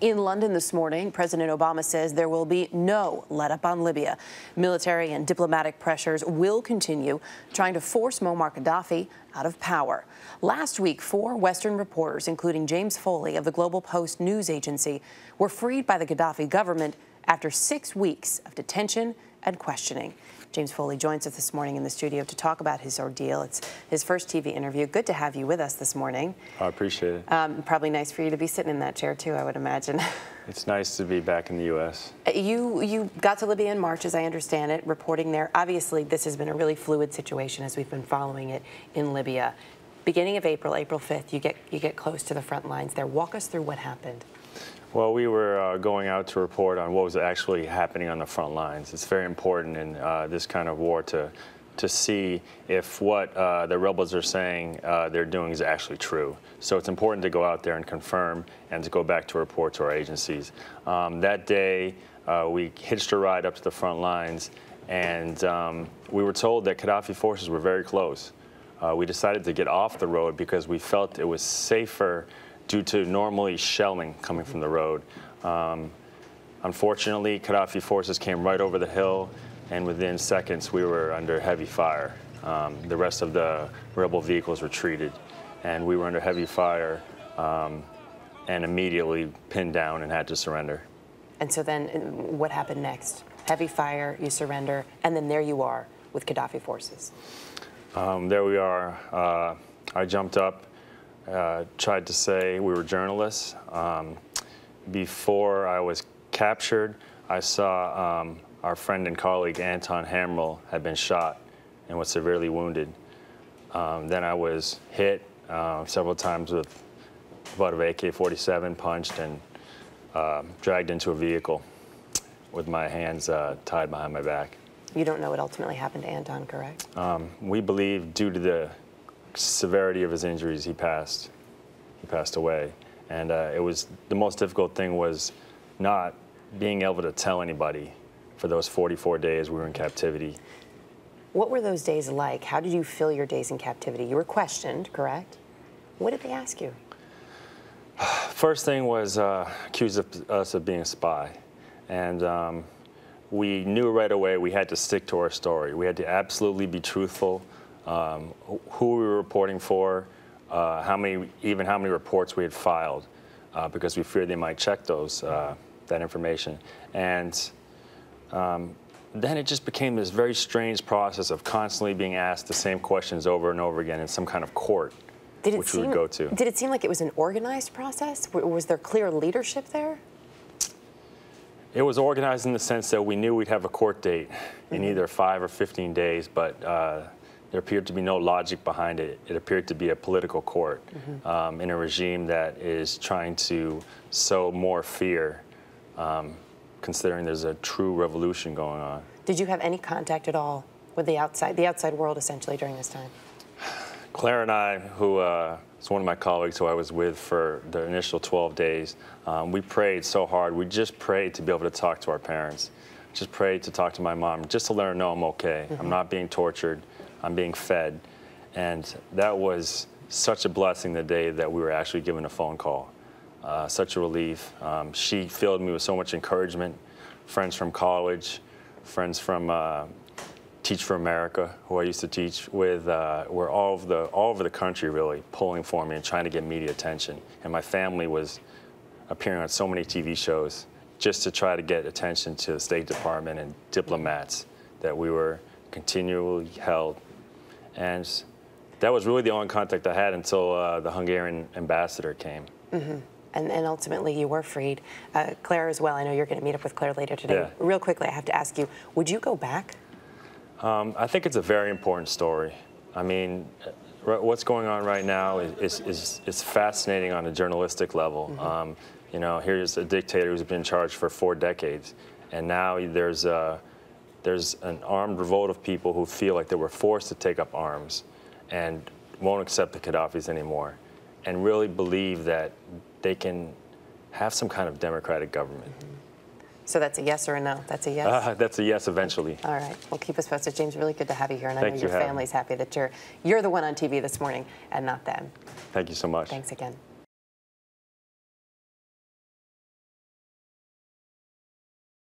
In London this morning, President Obama says there will be no let-up on Libya. Military and diplomatic pressures will continue, trying to force Muammar Gaddafi out of power. Last week, 4 Western reporters, including James Foley of the Global Post news agency, were freed by the Gaddafi government after 6 weeks of detention and questioning. James Foley joins us this morning in the studio to talk about his ordeal. It's his first TV interview. Good to have you with us this morning. I appreciate it. Probably nice for you to be sitting in that chair, too, I would imagine. It's nice to be back in the U.S. You got to Libya in March, as I understand it, reporting there. Obviously, this has been a really fluid situation as we've been following it in Libya. Beginning of April, April 5th, you get close to the front lines there. Walk us through what happened. Well, we were going out to report on what was actually happening on the front lines. It's very important in this kind of war to see if what the rebels are saying they're doing is actually true. So it's important to go out there and confirm and to go back to report to our agencies. That day, we hitched a ride up to the front lines, and we were told that Gaddafi forces were very close. We decided to get off the road because we felt it was safer due to normally shelling coming from the road. Unfortunately, Gaddafi forces came right over the hill, and within seconds we were under heavy fire. The rest of the rebel vehicles retreated, and we were under heavy fire and immediately pinned down and had to surrender. And so then what happened next? Heavy fire, you surrender, and then there you are with Gaddafi forces. There we are. I jumped up. Tried to say we were journalists. Before I was captured, I saw our friend and colleague Anton Hamrell had been shot and was severely wounded. Then I was hit several times with the butt of AK-47, punched, and dragged into a vehicle with my hands tied behind my back. You don't know what ultimately happened to Anton, correct? We believe due to the severity of his injuries, he passed away. And it was the most difficult thing was not being able to tell anybody for those 44 days we were in captivity. What were those days like? How did you fill your days in captivity? You were questioned, correct? What did they ask you? First thing was accused us of being a spy. And we knew right away we had to stick to our story. We had to absolutely be truthful. Who we were reporting for, how many reports we had filed, because we feared they might check that information. And then it just became this very strange process of constantly being asked the same questions over and over again in some kind of court, which we would go to. Did it seem like it was an organized process? Was there clear leadership there? It was organized in the sense that we knew we'd have a court date in either 5 or 15 days, but there appeared to be no logic behind it. It appeared to be a political court in a regime that is trying to sow more fear, considering there's a true revolution going on. Did you have any contact at all with the outside world, essentially, during this time? Claire and I, who is one of my colleagues who I was with for the initial 12 days, we prayed so hard. We just prayed to be able to talk to our parents. Just prayed to talk to my mom, just to let her know I'm okay. I'm not being tortured. I'm being fed. And that was such a blessing the day that we were actually given a phone call. Such a relief. She filled me with so much encouragement. Friends from college, friends from Teach for America, who I used to teach with, were all over the country really pulling for me and trying to get media attention. And my family was appearing on so many TV shows just to try to get attention to the State Department and diplomats that we were continually held. And that was really the only contact I had until the Hungarian ambassador came. And ultimately you were freed. Claire as well, I know you're going to meet up with Claire later today. Yeah. Real quickly, I have to ask you, would you go back? I think it's a very important story. I mean, what's going on right now is fascinating on a journalistic level. You know, here's a dictator who's been charged for 4 decades, and now there's an armed revolt of people who feel like they were forced to take up arms and won't accept the Gaddafis anymore and really believe that they can have some kind of democratic government. So that's a yes or a no? That's a yes? That's a yes eventually. All right. Well, keep us posted. James, really good to have you here. And I know your family's happy that you're the one on TV this morning and not them. Thank you so much. Thanks again.